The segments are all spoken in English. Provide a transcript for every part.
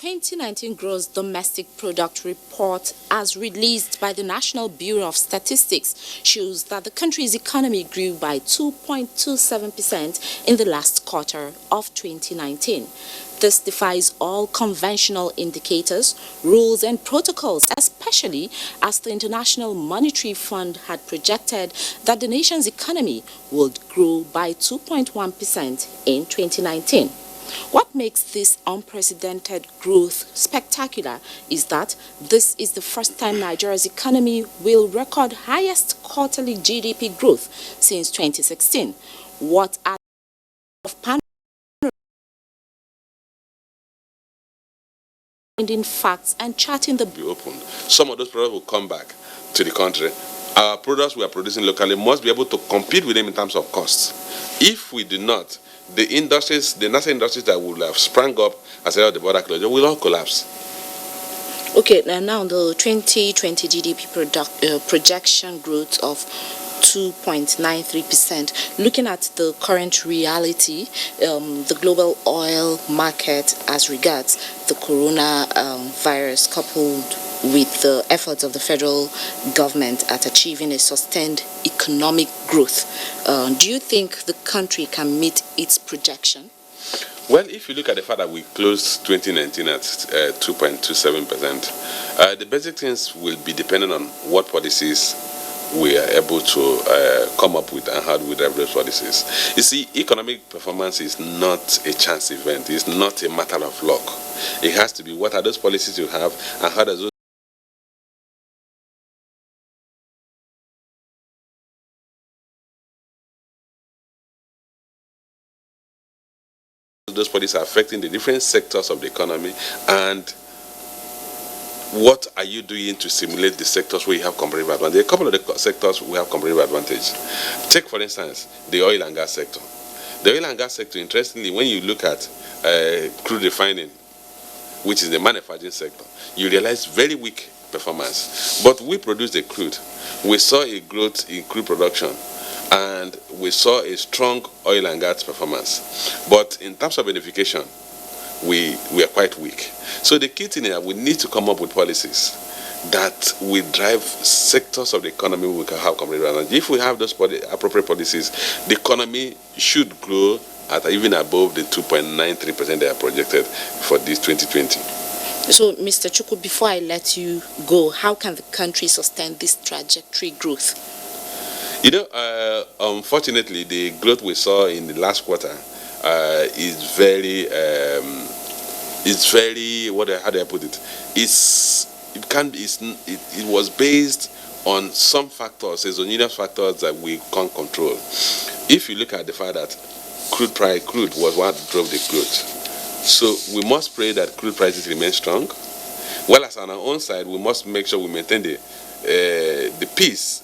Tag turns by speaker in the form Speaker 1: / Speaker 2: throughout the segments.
Speaker 1: 2019 Gross Domestic Product Report, as released by the National Bureau of Statistics, shows that the country's economy grew by 2.27% in the last quarter of 2019. This defies all conventional indicators, rules and protocols, especially as the International Monetary Fund had projected that the nation's economy would grow by 2.1% in 2019. What makes this unprecedented growth spectacular is that this is the first time Nigeria's economy will record highest quarterly GDP growth since 2016. What are finding facts and charting the
Speaker 2: be opened? Some of those products will come back to the country. Our products we are producing locally must be able to compete with them in terms of costs. If we do not, the industries, the national industries that will have sprung up as a result of the border closure will all collapse.
Speaker 1: Okay, now the 2020 GDP projection growth of 2.93%. Looking at the current reality, the global oil market as regards the coronavirus coupled with the efforts of the federal government at achieving a sustained economic growth, do you think the country can meet its projection?
Speaker 2: Well, if you look at the fact that we closed 2019 at 2.27%, the basic things will be dependent on what policies we are able to come up with and how we drive those policies. You see, economic performance is not a chance event. It's not a matter of luck. It has to be what are those policies you have and how does those policies are affecting the different sectors of the economy, and what are you doing to stimulate the sectors where you have competitive advantage? A couple of the sectors we have competitive advantage. Take, for instance, the oil and gas sector. The oil and gas sector, interestingly, when you look at crude refining, which is the manufacturing sector, you realize very weak performance. But we produce the crude. We saw a growth in crude production, and we saw a strong oil and gas performance. But in terms of beneficiation, we are quite weak. So the key thing is that we need to come up with policies that will drive sectors of the economy we can have competitive advantage. If we have those appropriate policies, the economy should grow at even above the 2.93% they are projected for this 2020.
Speaker 1: So, Mr. Chukwu, before I let you go, how can the country sustain this trajectory growth?
Speaker 2: You know, unfortunately, the growth we saw in the last quarter is very, how do I put it? It was based on some factors, exogenous factors that we can't control. If you look at the fact that crude was what drove the growth. So we must pray that crude prices remain strong. Well, as on our own side, we must make sure we maintain the peace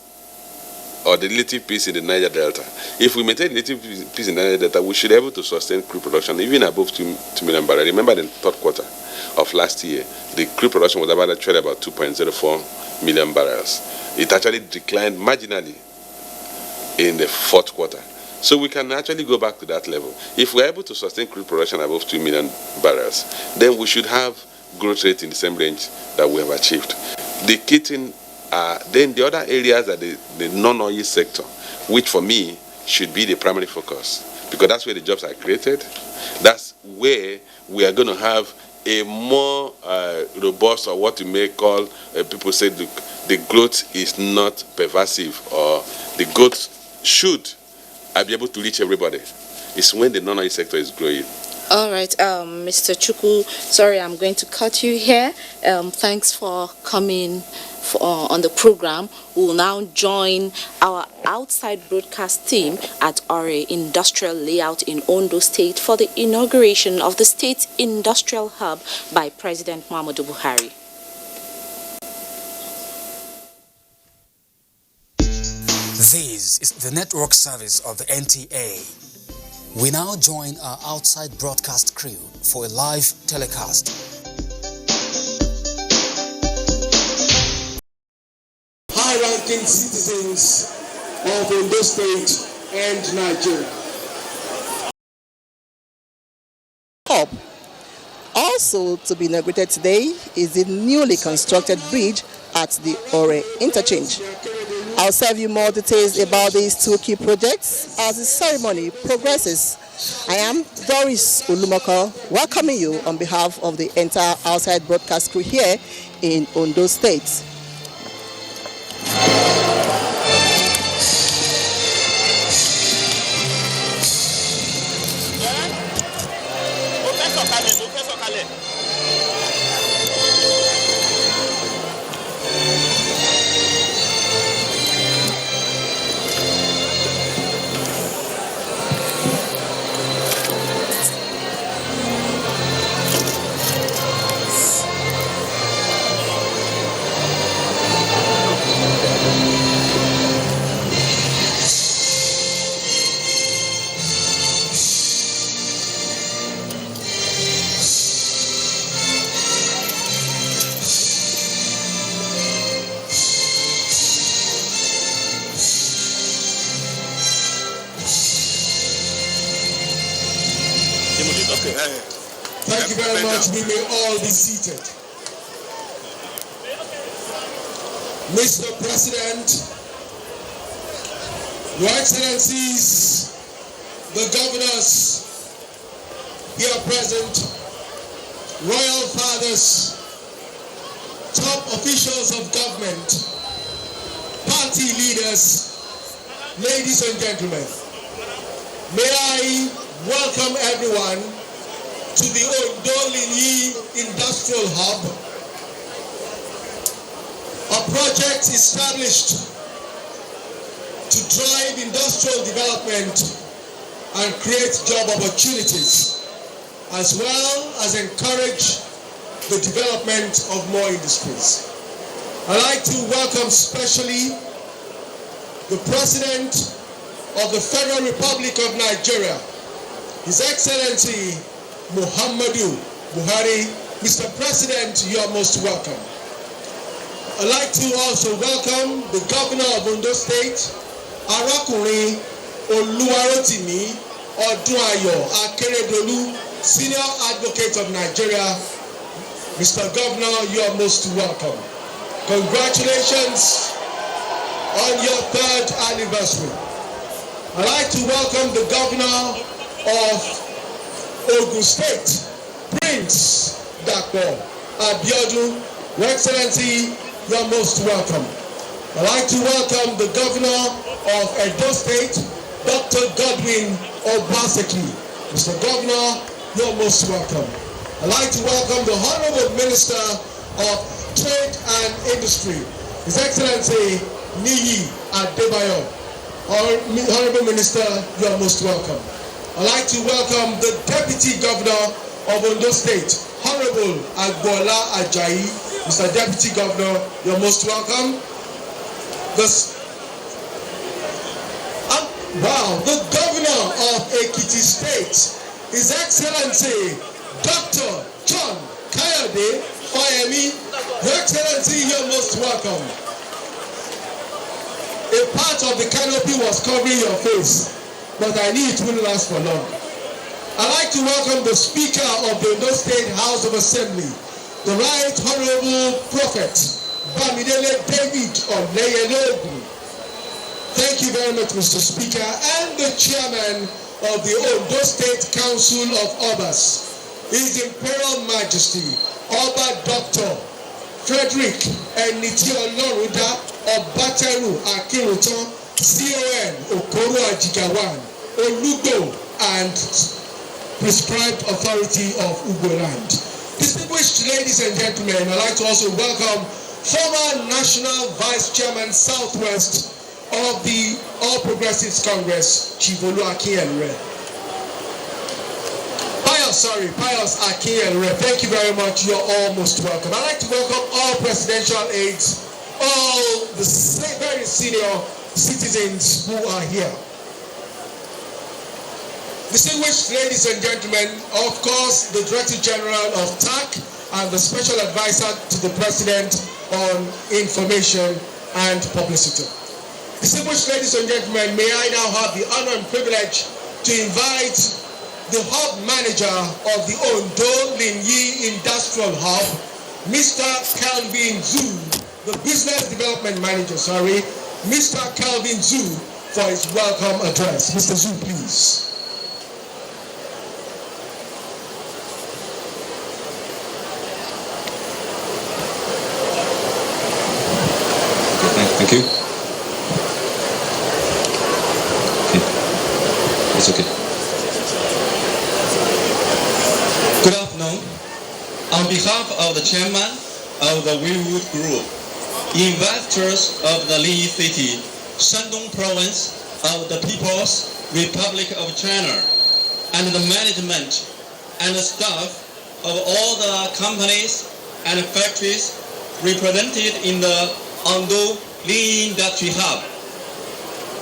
Speaker 2: or the relative peace in the Niger Delta. If we maintain relative peace in the Niger Delta, we should be able to sustain crude production even above 2 million barrels. Remember, in the third quarter of last year, the crude production was about 2.04 million barrels. It actually declined marginally in the fourth quarter. So we can actually go back to that level. If we're able to sustain crude production above 2 million barrels, then we should have growth rate in the same range that we have achieved. The key thing then the other areas are the non-oil sector, which for me should be the primary focus, because that's where the jobs are created. That's where we are going to have a more robust, or what you may call, people say the growth is not pervasive, or the growth should be able to reach everybody. It's when the non-oil sector is growing.
Speaker 1: All right, Mr. Chukwu, sorry, I'm going to cut you here. Thanks for coming on the program. We will now join our outside broadcast team at Ore Industrial Layout in Ondo State for the inauguration of the state's industrial hub by President Muhammadu Buhari.
Speaker 3: This is the network service of the NTA. We now join our outside broadcast crew for a live telecast.
Speaker 4: High-ranking citizens of Ondo State and Nigeria.
Speaker 5: All Also to be inaugurated today is the newly constructed bridge at the Ore interchange. I'll serve you more details about these two key projects as the ceremony progresses. I am Doris Ulumoko, welcoming you on behalf of the entire outside broadcast crew here in Ondo State.
Speaker 4: Thank you very much. We may all be seated. Mr. President, Your Excellencies, the governors here present, royal fathers, top officials of government, party leaders, ladies and gentlemen, may I welcome everyone to the Ondo-Linyi Industrial Hub, a project established to drive industrial development and create job opportunities, as well as encourage the development of more industries. I'd like to welcome specially the President of the Federal Republic of Nigeria, His Excellency Muhammadu Buhari. Mr. President, you are most welcome. I'd like to also welcome the Governor of Ondo State, Arakunrin Oluwarotimi Odunayo Akeredolu, Senior Advocate of Nigeria. Mr. Governor, you are most welcome. Congratulations on your 3rd anniversary. I'd like to welcome the Governor of Ogun State, Prince Dr. Abiodun. Your Excellency, you are most welcome. I'd like to welcome the Governor of Edo State, Dr. Godwin Obaseki. Mr. Governor, you are most welcome. I'd like to welcome the Honorable Minister of Trade and Industry, His Excellency Niyi Adebayo. Honorable Minister, you are most welcome. I'd like to welcome the Deputy Governor of Ondo State, Honorable Agbola Ajayi. Mr. Deputy Governor, you're most welcome. The Governor of Ekiti State, His Excellency Dr. John Kayode Oyemi. Your Excellency, you're most welcome. A part of the canopy was covering your face, but I knew it wouldn't last for long. I'd like to welcome the Speaker of the Ondo State House of Assembly, the Right Honorable Prophet Bamidele David Oleyelogun. Thank you very much, Mr. Speaker, and the Chairman of the Ondo State Council of Obas, His Imperial Majesty, Oba Dr. Frederick Enitioloruda Obateru Akinrutan, CON Okoro Ajigawan, Olugo, and Prescribed Authority of Ugboland. Distinguished ladies and gentlemen, I'd like to also welcome former National Vice Chairman Southwest of the All Progressives Congress, Chief Oluwakinyere. Pius Akinyere. Thank you very much. You're all most welcome. I'd like to welcome all presidential aides, all the very senior citizens who are here. Distinguished ladies and gentlemen, of course, the Director General of TAC and the Special Advisor to the President on Information and Publicity. Distinguished ladies and gentlemen, may I now have the honor and privilege to invite the hub manager of the Ondo Linyi Industrial Hub, Mr. Calvin Zhu, the business development manager, Mr. Calvin Zhu, for his welcome address. Mr. Zhu, please.
Speaker 6: Thank you. Okay. It's okay.
Speaker 7: Good afternoon. On behalf of the chairman of the Wewood Group, investors of the Linyi City, Shandong Province of the People's Republic of China, and the management and the staff of all the companies and factories represented in the Ondo Linyi Industry Hub,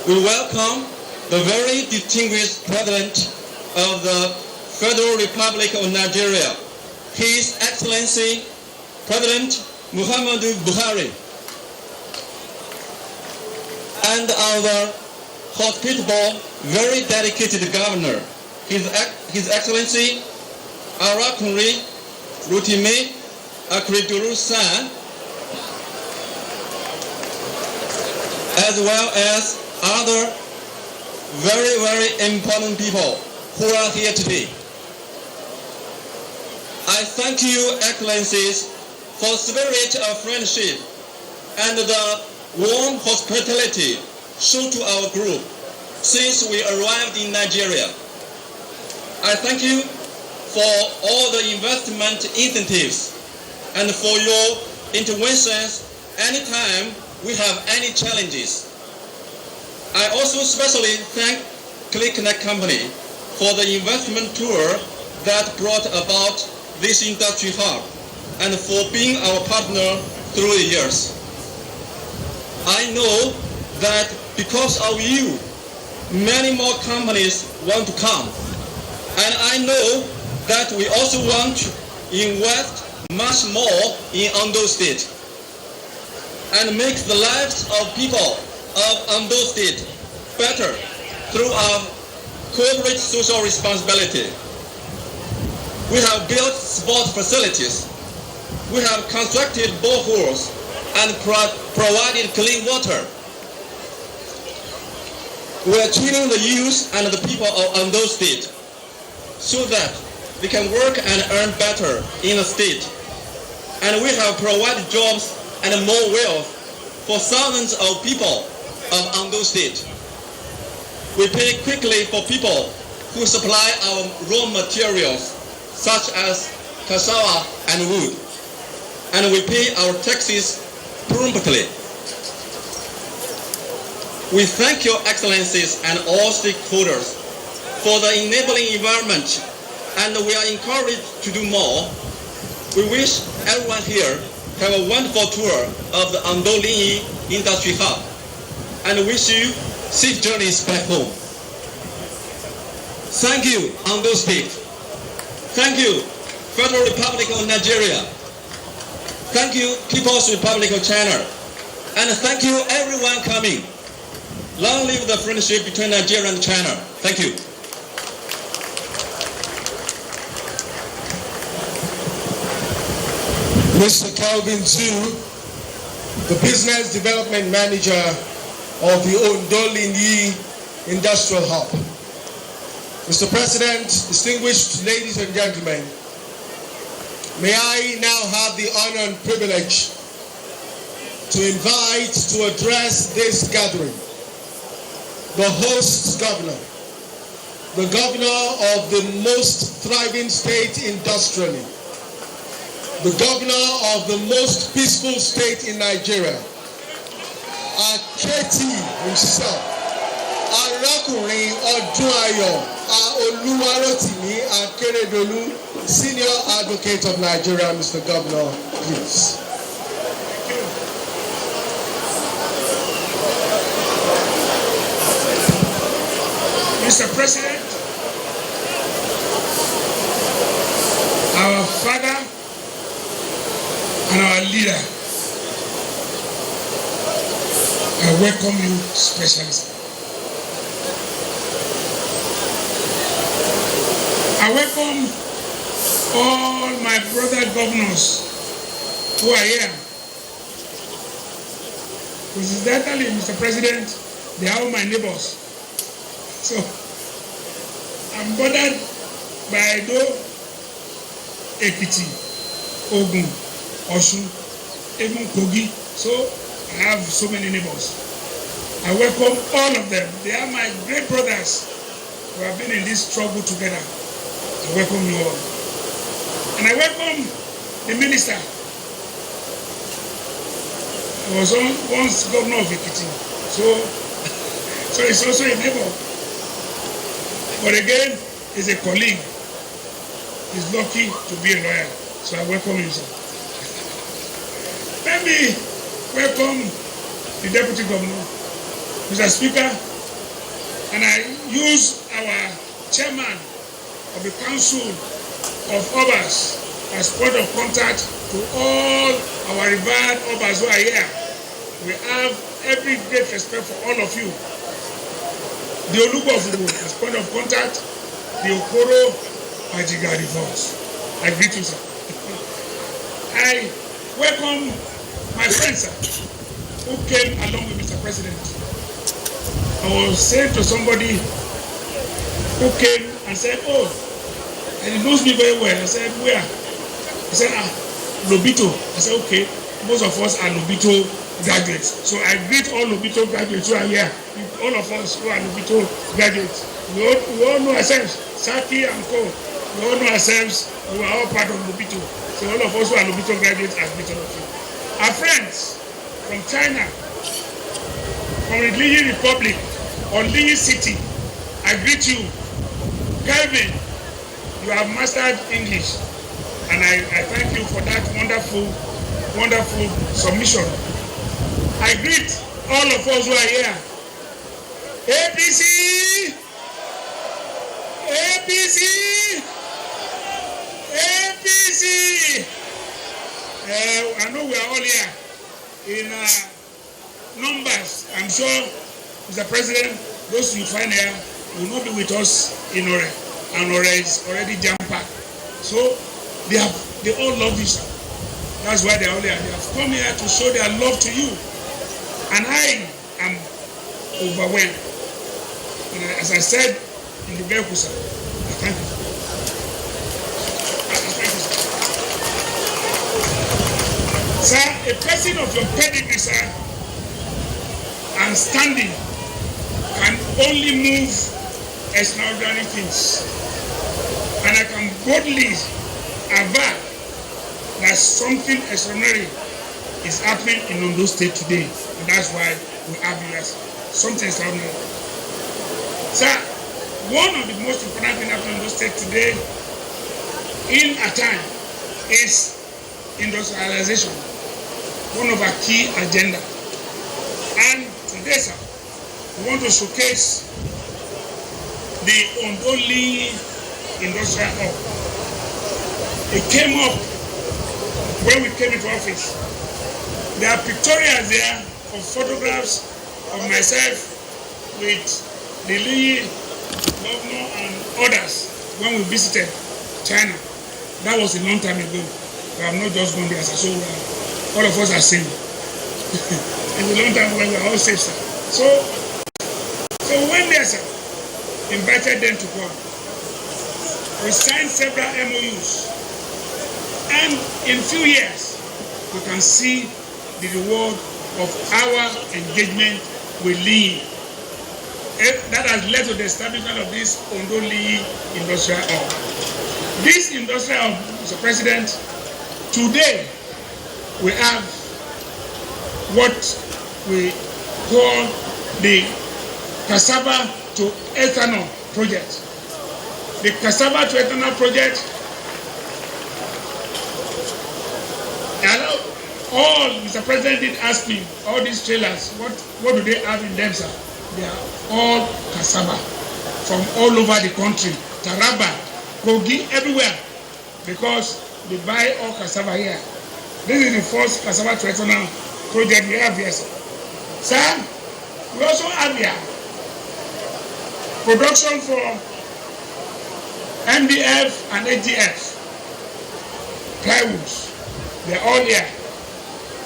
Speaker 7: we welcome the very distinguished President of the Federal Republic of Nigeria, His Excellency President Muhammadu Buhari, and our hospitable, very dedicated Governor, His Excellency Arakunri Rutime Akriduru-san, as well as other very, very important people who are here today. I thank you, Excellencies, for the spirit of friendship and the warm hospitality shown to our group since we arrived in Nigeria. I thank you for all the investment incentives and for your interventions anytime we have any challenges. I also especially thank ClickConnect Company for the investment tour that brought about this industry hub and for being our partner through the years. I know that because of you, many more companies want to come. And I know that we also want to invest much more in Ondo State and make the lives of people of Ondo State better through our corporate social responsibility. We have built sport facilities. We have constructed boreholes and provided clean water. We are training the youth and the people of Ondo State so that they can work and earn better in the state. And we have provided jobs and more wealth for thousands of people of Ondo State. We pay quickly for people who supply our raw materials such as cassava and wood. And we pay our taxes promptly. We thank your excellencies and all stakeholders for the enabling environment, and we are encouraged to do more. We wish everyone here have a wonderful tour of the Ondo Linyi Industry Hub, and wish you safe journeys back home. Thank you, Ondo State. Thank you, Federal Republic of Nigeria. Thank you, People's Republic of China. And thank you, everyone coming. Long live the friendship between Nigeria and China. Thank you.
Speaker 4: Mr. Calvin Zhu, the Business Development Manager of the Ondo Linyi Industrial Hub. Mr. President, distinguished ladies and gentlemen, may I now have the honor and privilege to invite to address this gathering the host governor, the governor of the most thriving state industrially, the governor of the most peaceful state in Nigeria, Aketi himself, Arakunrin Odunayo Oluwarotimi Akeredolu, Senior Advocate of Nigeria. Mr. Governor, please.
Speaker 8: Mr. President, our father and our leader, I welcome you specially. I welcome all my brother governors who are here. Coincidentally, Mr. President, they are all my neighbors. So, I'm bothered by Edo, Ekiti, Ogun, Osun, even Kogi. So, I have so many neighbors. I welcome all of them. They are my great brothers who have been in this struggle together. I welcome you all. And I welcome the minister. I was once governor of Ekiti, so it's also a neighbor. But again, he's a colleague. He's lucky to be a lawyer, so I welcome him, sir. Let me welcome the deputy governor, Mr. Speaker, and I use our chairman of the Council of Obas as point of contact to all our revered Obas who are here. We have every great respect for all of you. The Olubofugu as point of contact, the Okoro Majigari Force. I greet you, sir. I welcome my friends, sir, who came along with Mr. President. I was saying to somebody who came and said, oh, and he knows me very well. I said, where? He said, Lobito. I said, okay, most of us are Lobito graduates. So I greet all Lobito graduates who are here. All of us who are Lobito graduates. We all know ourselves, Saki and Co. We all know ourselves, we are all part of Lobito. So all of us who are Lobito graduates are greeted of you. Our friends from China, from the Liyi Republic, or Liyi City, I greet you. Kelvin, you have mastered English, and I thank you for that wonderful submission. I greet all of us who are here. APC! APC! APC! I know we are all here in numbers. I'm sure, Mr. President, those you find here will not be with us in Ore, and Ore is already jam-packed. So they all love you, sir. That's why they are all here. They have come here to show their love to you. And I am overwhelmed. And as I said in the vehicle, sir, I thank you. Sir, a person of your pedigree, sir, and standing can only move extraordinary things. And I can boldly aver that something extraordinary is happening in Ondo State today. And that's why we have you as something extraordinary. Sir, one of the most important things happening in Ondo State today, in a time, is industrialization. One of our key agenda. And today, sir, we want to showcase the Ondo-Liyi Industrial Hub. It came up when we came into office. There are pictorials there of photographs of myself with the Liyi governor and others when we visited China. That was a long time ago. We have not just gone there, sir. So all of us are safe. It's a long time when we are all safe, sir. So when there, sir, invited them to come. We signed several MOUs. And in few years, we can see the reward of our engagement with Liyi. That has led to the establishment of this Ondo-Liyi Industrial Hub. This industrial hub, Mr. President, today we have what we call the cassava to ethanol project. The cassava to ethanol project, all Mr. President did ask me, all these trailers, what do they have in them, sir? They are all cassava from all over the country, Taraba, Kogi, everywhere, because they buy all cassava here. This is the first cassava to ethanol project we have here, sir. Sir, we also have here production for MDF and AGF, plywoods, they're all here.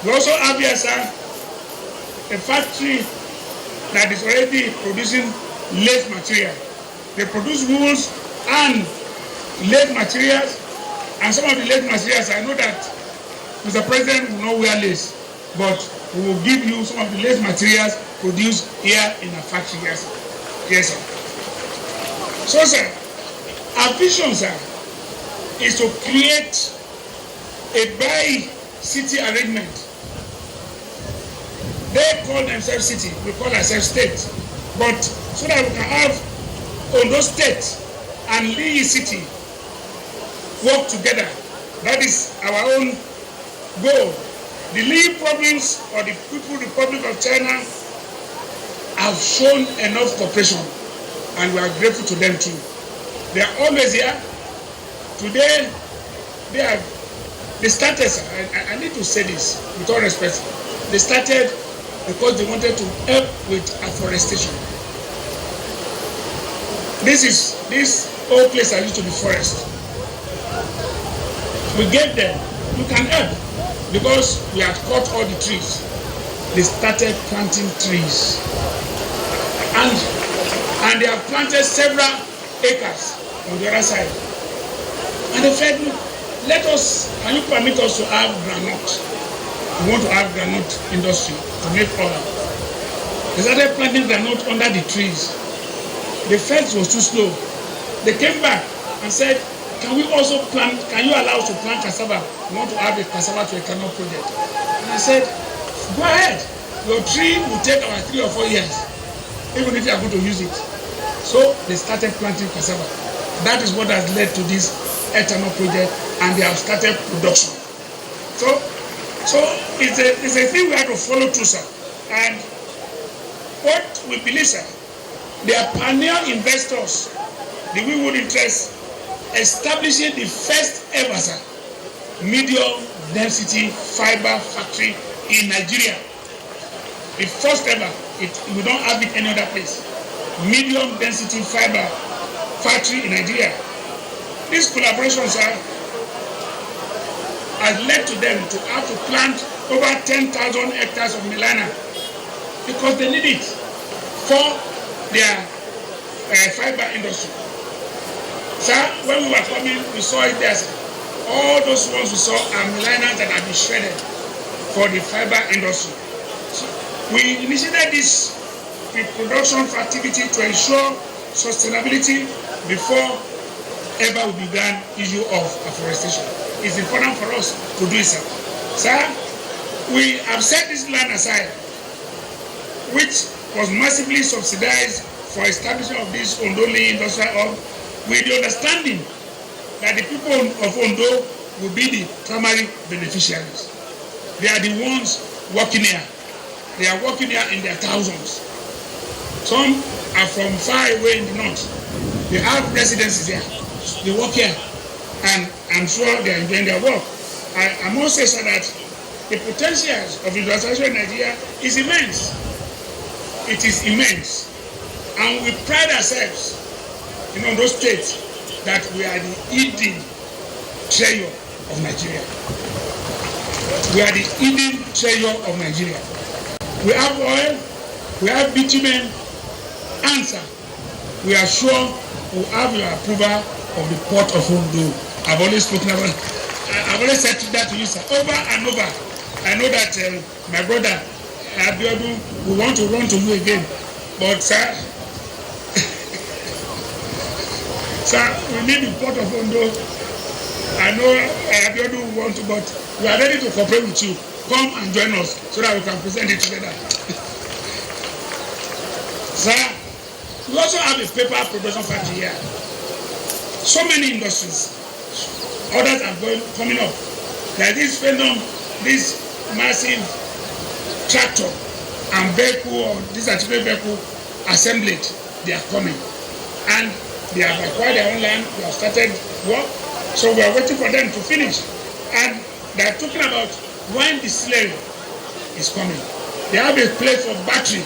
Speaker 8: We also have here, sir, a factory that is already producing lace material. They produce wools and lace materials, and some of the lace materials, I know that Mr. President will not wear lace, but we will give you some of the lace materials produced here in our factory. Yes, sir. Yes, sir. So, sir, our vision, sir, is to create a bi-city arrangement. They call themselves city, we call ourselves state. But so that we can have Ondo State and Lee City work together. That is our own goal. The Lee province or the People Republic of China have shown enough cooperation, and we are grateful to them too. They are always here. Today, they started, I need to say this with all respect, they started because they wanted to help with afforestation. This whole place that used to be forest. We gave them, you can help, because we had cut all the trees. They started planting trees. And they have planted several acres on the other side. And they said, look, can you permit us to have granite? We want to have granite industry to make oil. They started planting granite under the trees. The fence was too slow. They came back and said, can you allow us to plant cassava? We want to have a cassava to a canal project. And I said, go ahead. Your tree will take about 3 or 4 years, even if you are going to use it. So they started planting cassava. That is what has led to this ethanol project, and they have started production. So it's a thing we have to follow through, sir. And what we believe, sir, they are pioneer investors, the Wheatwood interest, establishing the first ever, sir, medium density fiber factory in Nigeria. The first ever. We don't have it any other place. Medium density fiber factory in Nigeria. This collaboration, sir, has led to them to have to plant over 10,000 hectares of melana because they need it for their fiber industry. Sir, when we were coming, we saw it there, sir. All those ones we saw are melana that have been shredded for the fiber industry. So we initiated this production activity to ensure sustainability before ever we began issue of afforestation. It's important for us to do it, sir. Sir, we have set this land aside, which was massively subsidized for establishment of this Ondo industrial hub, with the understanding that the people of Ondo will be the primary beneficiaries. They are the ones working here. They are working here in their thousands. Some are from far away in the north. They have residences here. They work here. And I'm sure they are enjoying their work. I must say, sir, that the potential of industrialization in Nigeria is immense. It is immense. And we pride ourselves in those states that we are the hidden treasure of Nigeria. We are the hidden treasure of Nigeria. We have oil, we have bitumen, answer. We are sure we have your approval of the port of Ondo. I've always spoken about it. I've always said that to you, sir, over and over. I know that my brother Abiodun will want to run to you again, but sir, sir, we need the port of Ondo. I know Abiodun will want to, but we are ready to cooperate with you. Come and join us so that we can present it together. Sir, we also have a paper production factory here. So many industries. Others are coming up. Like this Phenom, this massive tractor and vehicle, or this artificial vehicle assemblage, they are coming. And they have acquired their own land, they have started work. So we are waiting for them to finish. And they are talking about when the distillery is coming. They have a place for battery.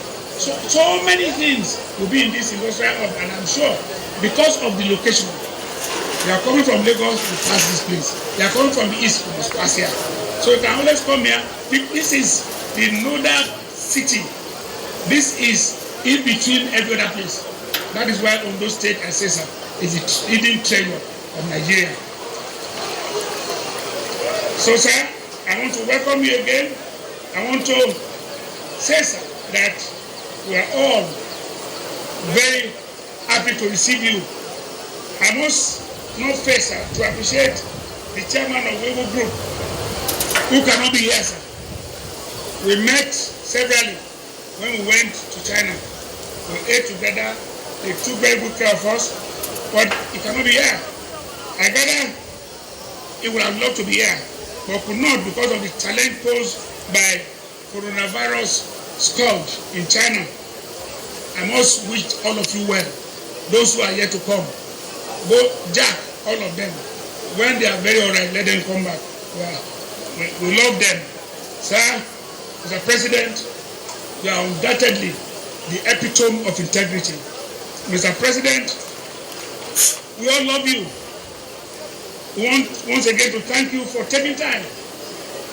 Speaker 8: So many things will be in this industrial hub, and I'm sure because of the location, You are coming from Lagos, you pass this place. You are coming from the east, you must pass here. So you can always come here. This is the northern city. This is in between every other place. That is why Ondo State, I say, sir, is the hidden treasure of Nigeria. So, sir, I want to welcome you again. I want to say, sir, that we are all very happy to receive you. I must not fail, sir, to appreciate the chairman of Weibo Group, who cannot be here, sir. We met severally when we went to China. We ate together. They took very good care of us, but he cannot be here. I gather he would have loved to be here, but could not because of the challenge posed by coronavirus scourge in China. I must wish all of you well, those who are yet to come. Both Jack, all of them. When they are very alright, let them come back. We love them. Sir, Mr. President, you are undoubtedly the epitome of integrity. Mr. President, we all love you. We want once again to thank you for taking time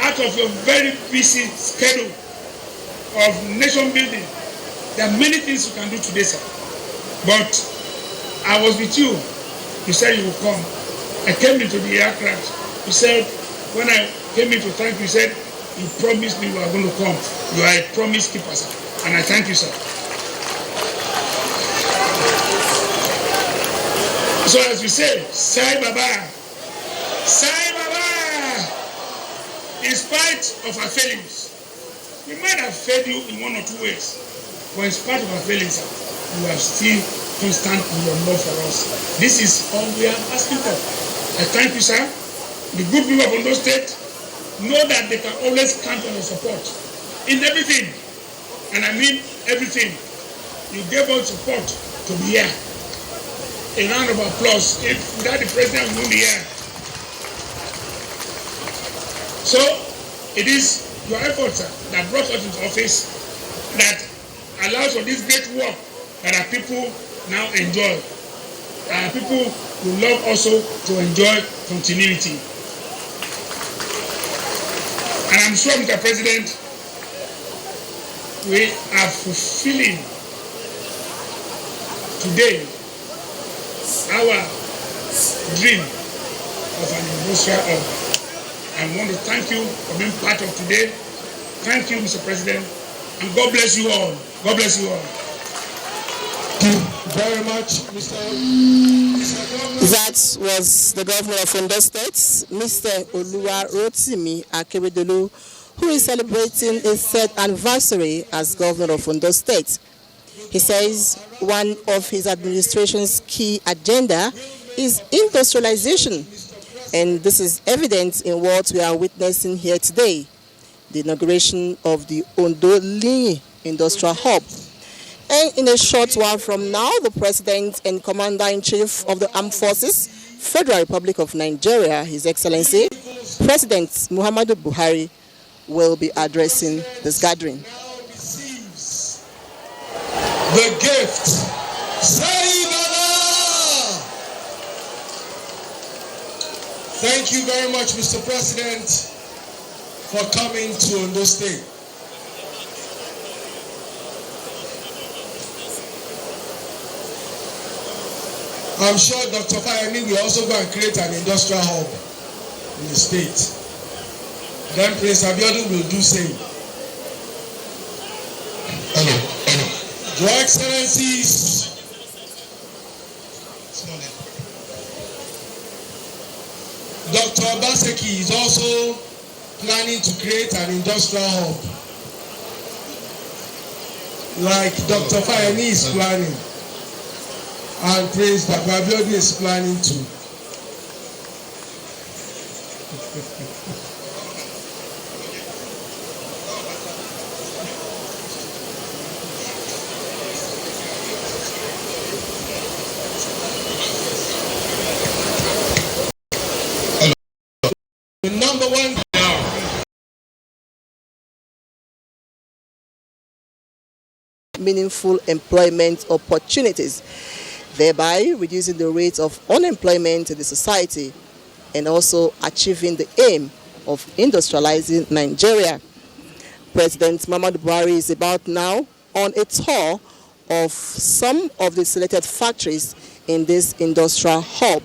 Speaker 8: out of your very busy schedule of nation building. There are many things you can do today, sir. But I was with you. You said you would come. I came into the aircraft. You said, when I came in to thank you, you said, you promised me you are going to come. You are a promise keeper, sir. And I thank you, sir. So as we say, Sai Baba, Sai Baba, in spite of our failings, we might have failed you in one or two ways, but in spite of our failings, you are still constant in your love for us. This is all we are asking for. I thank you, sir. The good people of Ondo State know that they can always count on your support in everything. And I mean everything. You gave us support to be here. A round of applause. If without the president, we won't be here. So it is your efforts, sir, that brought us into office, that allows for this great work that our people now enjoy. Our people will love also to enjoy continuity. And I'm sure, Mr. President, we are fulfilling today our dream of an industrial hub. I want to thank you for being part of today. Thank you, Mr. President, and God bless you all. God bless you all.
Speaker 4: Thank you very much, Mr.
Speaker 5: That was the governor of Ondo State, Mr. Oluwarotimi Akeredolu, who is celebrating his third anniversary as governor of Ondo State. He says one of his administration's key agenda is industrialization, and this is evident in what we are witnessing here today, the inauguration of the Ondo Linyi Industrial Hub. And in a short while from now, the President and Commander-in-Chief of the Armed Forces, Federal Republic of Nigeria, His Excellency, President Muhammadu Buhari, will be addressing this gathering.
Speaker 4: The gift. Sai Baba! Thank you very much, Mr. President, for coming to Ondo State. I'm sure Dr. Fayemi will also go and create an industrial hub in the state. Then Prince Abiodun will do same. Hello. Your Excellencies, Dr. Obaseki is also planning to create an industrial hub, like Dr. Fayemi is planning, and Prince Abiodun is planning to. The number one
Speaker 5: meaningful employment opportunities. thereby reducing the rate of unemployment in the society and also achieving the aim of industrializing Nigeria. President Muhammadu Buhari is about now on a tour of some of the selected factories in this industrial hub.